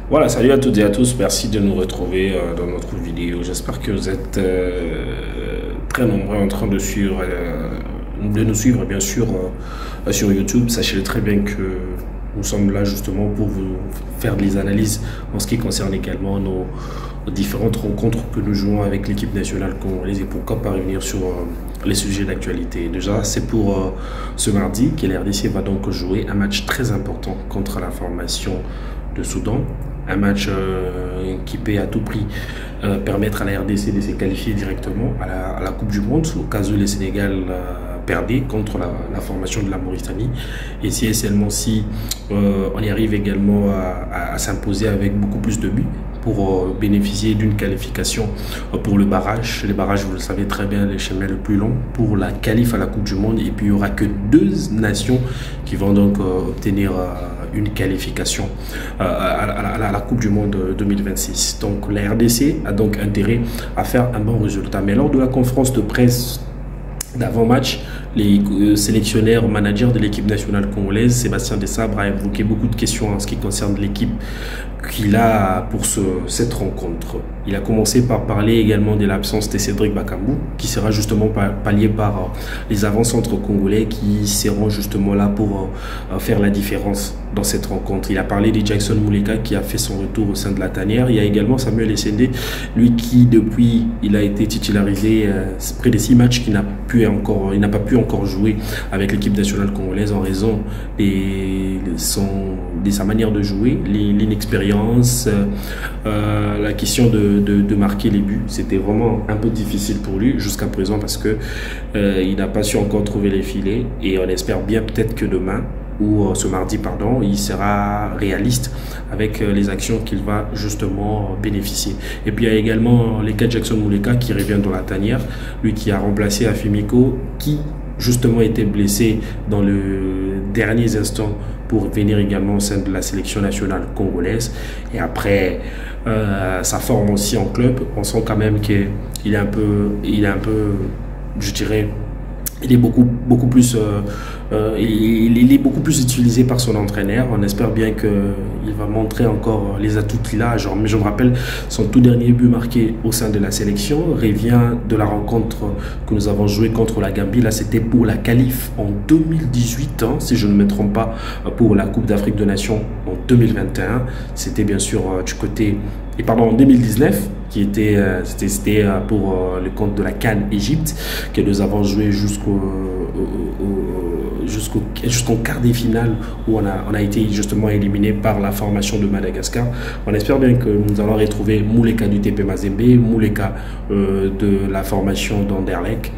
Voilà, salut à toutes et à tous, merci de nous retrouver dans notre vidéo. J'espère que vous êtes très nombreux en train de nous suivre bien sûr sur YouTube. Sachez très bien que nous sommes là justement pour vous faire des analyses en ce qui concerne également nos différentes rencontres que nous jouons avec l'équipe nationale congolaise et pourquoi pas revenir sur les sujets d'actualité. Déjà, c'est pour ce mardi que la RDC va donc jouer un match très important contre la formation de Soudan. Un match qui peut à tout prix permettre à la RDC de se qualifier directement à la Coupe du Monde au cas où le Sénégal perdait contre la formation de la Mauritanie. Et si et seulement si on y arrive également à s'imposer avec beaucoup plus de buts pour bénéficier d'une qualification pour le barrage. Les barrages, vous le savez très bien, les chemins le plus long pour la qualif à la Coupe du Monde. Et puis il n'y aura que 2 nations qui vont donc obtenir une qualification à la Coupe du Monde 2026. Donc la RDC a donc intérêt à faire un bon résultat. Mais lors de la conférence de presse d'avant-match, les sélectionneurs, managers de l'équipe nationale congolaise, Sébastien Desabre a évoqué beaucoup de questions en ce qui concerne l'équipe qu'il a pour cette rencontre. Il a commencé par parler également de l'absence de Cédric Bakambu, qui sera justement pallié par les avant-centres congolais qui seront justement là pour faire la différence dans cette rencontre. Il a parlé de Jackson Mouleka qui a fait son retour au sein de la tanière. Il y a également Samuel Essendé, lui qui depuis il a été titularisé près de 6 matchs qu'il n'a pas pu encore jouer avec l'équipe nationale congolaise en raison de sa manière de jouer, l'inexpérience, la question de marquer les buts. C'était vraiment un peu difficile pour lui jusqu'à présent parce que il n'a pas su encore trouver les filets et on espère bien peut-être que demain ou ce mardi, pardon, il sera réaliste avec les actions qu'il va justement bénéficier. Et puis il y a également les cas de Jackson Mouleka qui revient dans la tanière, lui qui a remplacé Afimiko, qui justement était blessé dans le dernier instant pour venir également au sein de la sélection nationale congolaise. Et après sa forme aussi en club, on sent quand même qu'il est un peu, je dirais, il est beaucoup plus il est beaucoup plus utilisé par son entraîneur. On espère bien qu'il va montrer encore les atouts qu'il a. Genre, je me rappelle son tout dernier but marqué au sein de la sélection revient de la rencontre que nous avons joué contre la Gambie. Là, c'était pour la qualif en 2018, hein, si je ne me trompe pas, pour la Coupe d'Afrique des Nations en 2021. C'était bien sûr du côté... Et pardon, en 2019, qui était c'était pour le compte de la CAN Égypte, que nous avons joué jusqu'en quart des finales où on a été justement éliminé par la formation de Madagascar. On espère bien que nous allons retrouver Mouleka du TP Mazembe, Mouleka de la formation d'Anderlecht,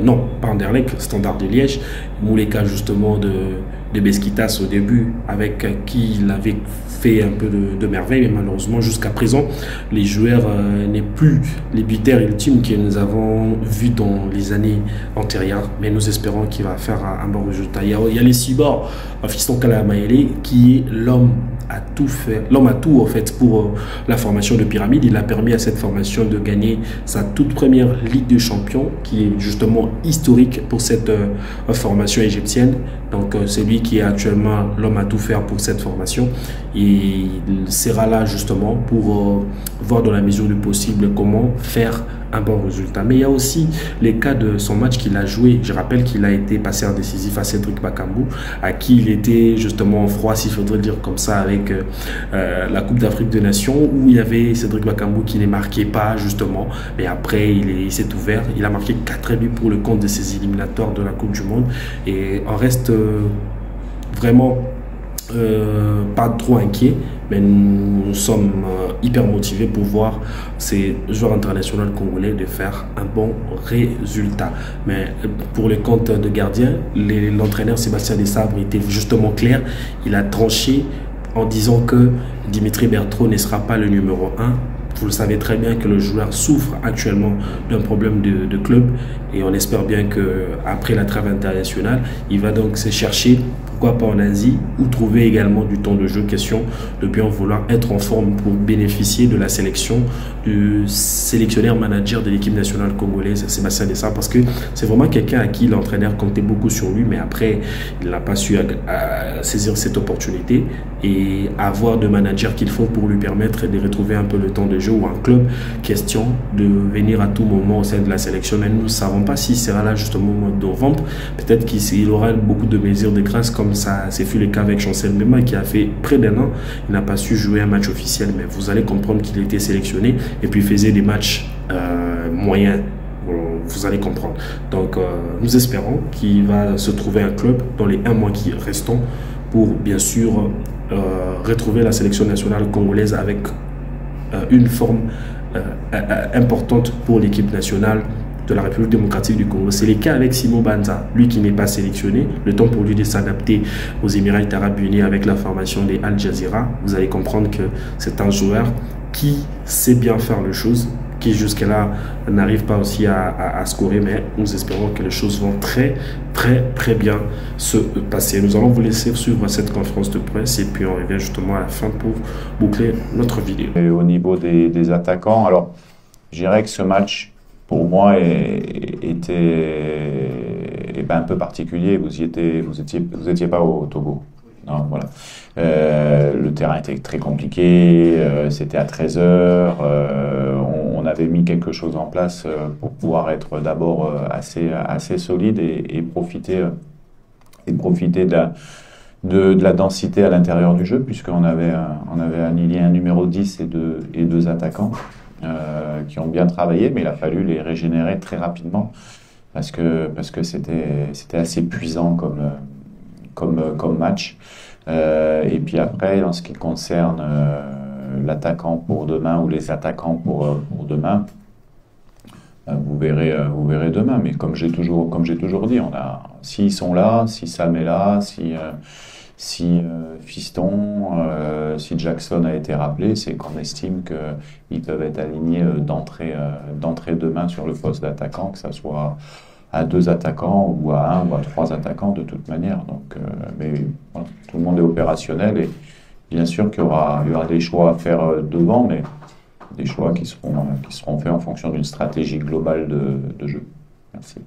non pas Anderlecht, Standard de Liège, Mouleka justement de Besiktas au début, avec qui il avait fait un peu de merveille, mais malheureusement jusqu'à présent les joueurs n'est plus les buteurs ultimes que nous avons vus dans les années antérieures, mais nous espérons qu'il va faire un bon résultat. Il y a les Cibor, Fiston Kalamaele, qui est l'homme à tout en fait pour la formation de Pyramide. Il a permis à cette formation de gagner sa toute première Ligue des Champions, qui est justement historique pour cette formation égyptienne. Donc c'est lui qui est actuellement l'homme à tout faire pour cette formation et il sera là justement pour voir dans la mesure du possible comment faire un bon résultat. Mais il y a aussi les cas de son match qu'il a joué. Je rappelle qu'il a été passeur décisif à Cédric Bakambu, à qui il était justement en froid, s'il faudrait dire comme ça, avec la Coupe d'Afrique des Nations, où il y avait Cédric Bakambu qui ne marquait pas justement, mais après il s'est ouvert, il a marqué 4 buts pour le compte de ses éliminatoires de la Coupe du Monde et on reste vraiment pas trop inquiet, mais nous sommes hyper motivés pour voir ces joueurs internationaux congolais de faire un bon résultat. Mais pour le compte de gardien, l'entraîneur Sébastien Desabre était justement clair. Il a tranché en disant que Dimitri Berthaud ne sera pas le numéro 1. Vous le savez très bien que le joueur souffre actuellement d'un problème de club et on espère bien qu'après la trêve internationale, il va donc se chercher pour pourquoi pas en Asie, ou trouver également du temps de jeu. Question de bien vouloir être en forme pour bénéficier de la sélection du sélectionneur manager de l'équipe nationale congolaise, Sébastien Dessart, parce que c'est vraiment quelqu'un à qui l'entraîneur comptait beaucoup sur lui, mais après, il n'a pas su saisir cette opportunité et avoir de managers qu'il faut pour lui permettre de retrouver un peu le temps de jeu, ou un club question de venir à tout moment au sein de la sélection. Mais nous ne savons pas s'il sera là justement au mois de novembre. Peut-être qu'il aura beaucoup de mesures de grâce, comme ça c'est fut le cas avec Chancel Mbemba, qui a fait près d'un an, il n'a pas su jouer un match officiel, mais vous allez comprendre qu'il était sélectionné et puis faisait des matchs moyens. Vous allez comprendre. Donc nous espérons qu'il va se trouver un club dans les 1 mois qui restent pour bien sûr retrouver la sélection nationale congolaise avec une forme importante pour l'équipe nationale de la République démocratique du Congo. C'est le cas avec Simon Banza, lui qui n'est pas sélectionné. Le temps pour lui de s'adapter aux Émirats arabes unis avec la formation des Al Jazeera. Vous allez comprendre que c'est un joueur qui sait bien faire les choses, qui jusque-là n'arrive pas aussi à scorer, mais nous espérons que les choses vont très bien se passer. Nous allons vous laisser suivre cette conférence de presse et puis on revient justement à la fin pour boucler notre vidéo. Et au niveau des attaquants, alors je dirais que ce match pour moi était un peu particulier. Vous étiez pas au Togo. Non, voilà. Le terrain était très compliqué, c'était à 13h, on avait mis quelque chose en place pour pouvoir être d'abord assez solide et profiter de la densité à l'intérieur du jeu, puisqu'on avait aligné un numéro 10 et deux attaquants qui ont bien travaillé, mais il a fallu les régénérer très rapidement parce que c'était assez puissant comme match. Et puis après, en ce qui concerne l'attaquant pour demain ou les attaquants pour demain, vous verrez demain. Mais comme j'ai toujours dit, s'ils sont là, si Sam est là, si Fiston, si Jackson a été rappelé, c'est qu'on estime qu'ils peuvent être alignés d'entrée demain sur le poste d'attaquant, que ça soit à 2 attaquants ou à 1 ou à 3 attaquants de toute manière. Donc, mais voilà, tout le monde est opérationnel et bien sûr qu'il y aura des choix à faire devant, mais des choix qui seront faits en fonction d'une stratégie globale de jeu. Merci.